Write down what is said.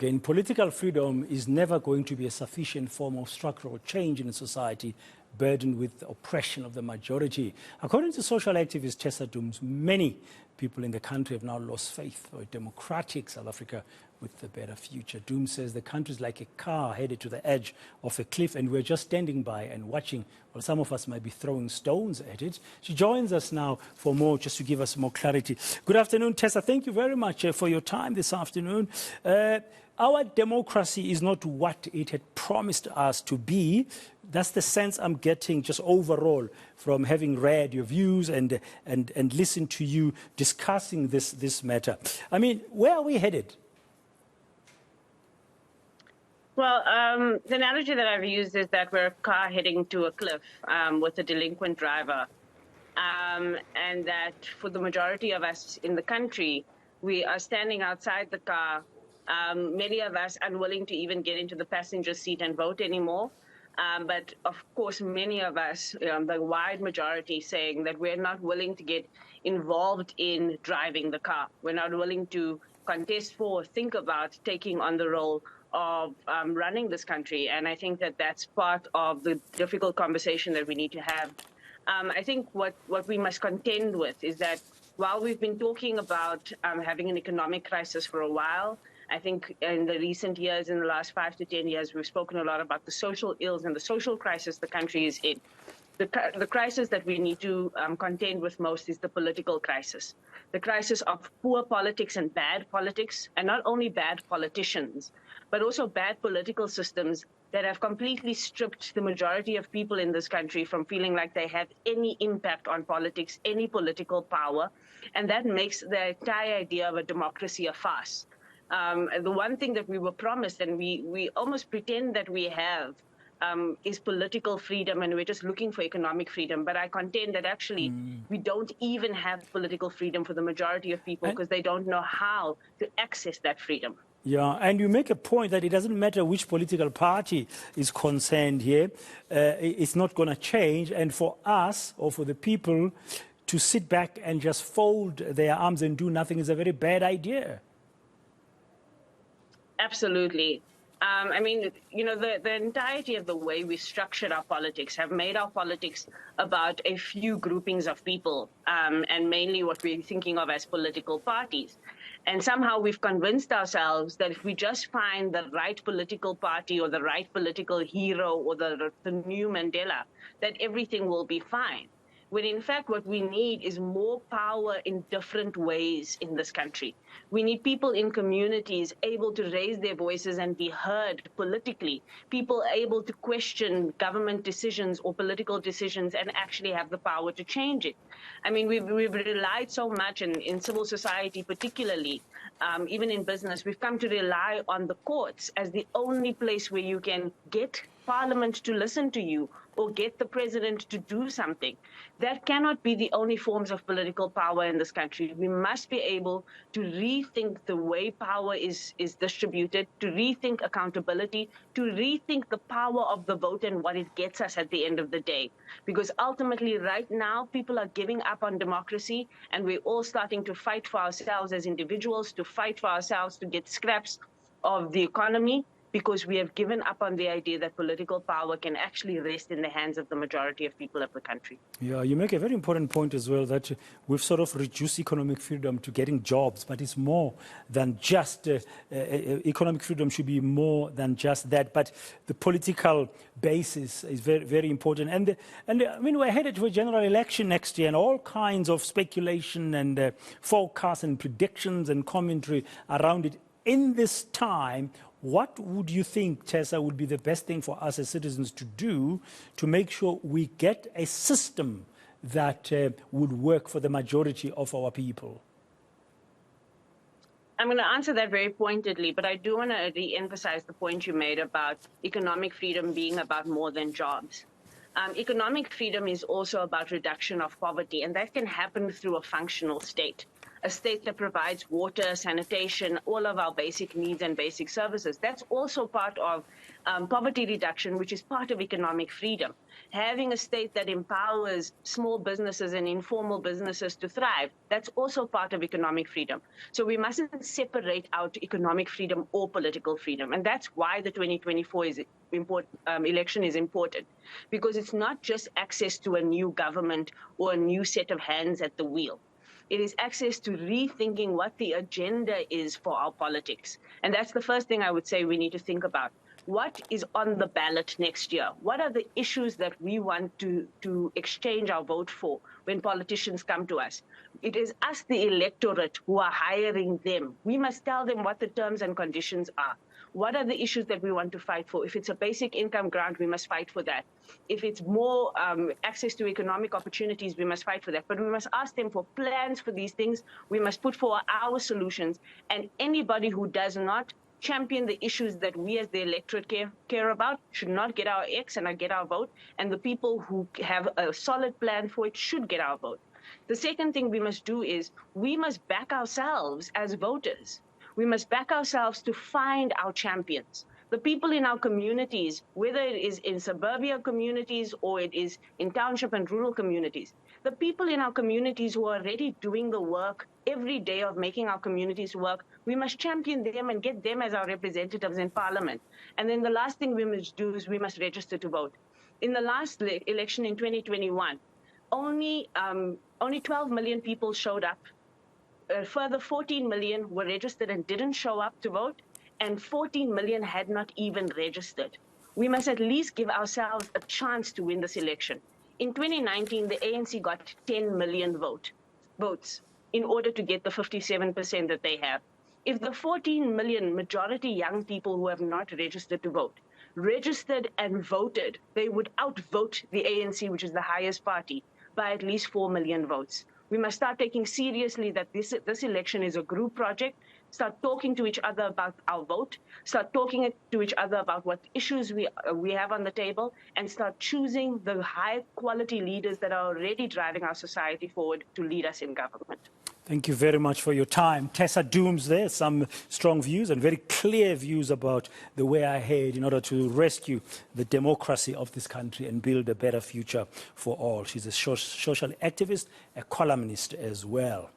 Again, political freedom is never going to be a sufficient form of structural change in a society burdened with the oppression of the majority. According to social activist Tessa Dooms, many people in the country have now lost faith for a democratic South Africa with a better future. Dooms says the country is like a car headed to the edge of a cliff, and we're just standing by and watching. Well, some of us might be throwing stones at it. She joins us now for more, just to give us more clarity. Good afternoon, Tessa. Thank you very much for your time this afternoon. Our democracy is not what it had promised us to be. That's the sense I'm getting just overall from having read your views and listened to you discussing this matter. I mean, where are we headed? Well, the analogy that I've used is that we're a car heading to a cliff with a delinquent driver. And that for the majority of us in the country, we are standing outside the car, many of us unwilling to even get into the passenger seat and vote anymore. But of course, many of us, the wide majority, saying that we're not willing to get involved in driving the car. We're not willing to contest for or think about taking on the role of running this country. And I think that that's part of the difficult conversation that we need to have. I think what we must contend with is that while we've been talking about having an economic crisis for a while, I think in the recent years, in the last 5 to 10 years, we've spoken a lot about the social ills and the social crisis the country is in. The crisis that we need to contend with most is the political crisis. The crisis of poor politics and bad politics, and not only bad politicians, but also bad political systems that have completely stripped the majority of people in this country from feeling like they have any impact on politics, any political power, and that makes the entire idea of a democracy a farce. The one thing that we were promised, and we almost pretend that we have, is political freedom, and we're just looking for economic freedom. But I contend that actually we don't even have political freedom for the majority of people because they don't know how to access that freedom. Yeah, and you make a point that it doesn't matter which political party is concerned here. It's not going to change. And for us, or for the people, to sit back and just fold their arms and do nothing is a very bad idea. Absolutely. I mean, you know, the entirety of the way we structured our politics have made our politics about a few groupings of people, and mainly what we're thinking of as political parties. And somehow we've convinced ourselves that if we just find the right political party or the right political hero or the new Mandela, that everything will be fine. When in fact what we need is more power in different ways in this country. We need people in communities able to raise their voices and be heard politically, people able to question government decisions or political decisions and actually have the power to change it. I mean, we've relied so much in civil society particularly, even in business, we've come to rely on the courts as the only place where you can get Parliament to listen to you or get the president to do something. That cannot be the only forms of political power in this country. We must be able to rethink the way power is distributed, to rethink accountability, to rethink the power of the vote and what it gets us at the end of the day. Because ultimately, right now, people are giving up on democracy, and we're all starting to fight for ourselves as individuals, to fight for ourselves to get scraps of the economy, because we have given up on the idea that political power can actually rest in the hands of the majority of people of the country. Yeah, you make a very important point as well, that we've sort of reduced economic freedom to getting jobs, but it's more than just, economic freedom should be more than just that, but the political basis is very, very important. And I mean, we're headed to a general election next year, and all kinds of speculation and forecasts and predictions and commentary around it. In this time, what would you think, Tessa, would be the best thing for us as citizens to do to make sure we get a system that would work for the majority of our people? I'm going to answer that very pointedly, but I do want to re-emphasize the point you made about economic freedom being about more than jobs. Economic freedom is also about reduction of poverty, and that can happen through a functional state. a state that provides water, sanitation, all of our basic needs and basic services. That's also part of poverty reduction, which is part of economic freedom. Having a state that empowers small businesses and informal businesses to thrive, that's also part of economic freedom. So we mustn't separate out economic freedom or political freedom. And that's why the 2024 election is important, because it's not just access to a new government or a new set of hands at the wheel. It is access to rethinking what the agenda is for our politics. And that's the first thing I would say we need to think about. What is on the ballot next year? What are the issues that we want to exchange our vote for when politicians come to us? It is us, the electorate, who are hiring them. We must tell them what the terms and conditions are. What are the issues that we want to fight for? If it's a basic income grant, we must fight for that. If it's more access to economic opportunities, we must fight for that. But we must ask them for plans for these things. We must put forward our solutions. And anybody who does not champion the issues that we as the electorate care about should not get our X and not get our vote. And the people who have a solid plan for it should get our vote. The second thing we must do is we must back ourselves as voters. We must back ourselves to find our champions. The people in our communities, whether it is in suburbia communities or it is in township and rural communities, the people in our communities who are already doing the work every day of making our communities work, we must champion them and get them as our representatives in parliament. And then the last thing we must do is we must register to vote. In the last election in 2021, only 12 million people showed up. A further 14 million were registered and didn't show up to vote, and 14 million had not even registered. We must at least give ourselves a chance to win this election. In 2019, the ANC got 10 million votes in order to get the 57% that they have. If the 14 million majority young people who have not registered to vote registered and voted, they would outvote the ANC, which is the highest party, by at least 4 million votes. We must start taking seriously that this election is a group project, start talking to each other about our vote, start talking to each other about what issues we have on the table, and start choosing the high-quality leaders that are already driving our society forward to lead us in government. Thank you very much for your time. Tessa Dooms there, some strong views and very clear views about the way ahead in order to rescue the democracy of this country and build a better future for all. She's a social activist, a columnist as well.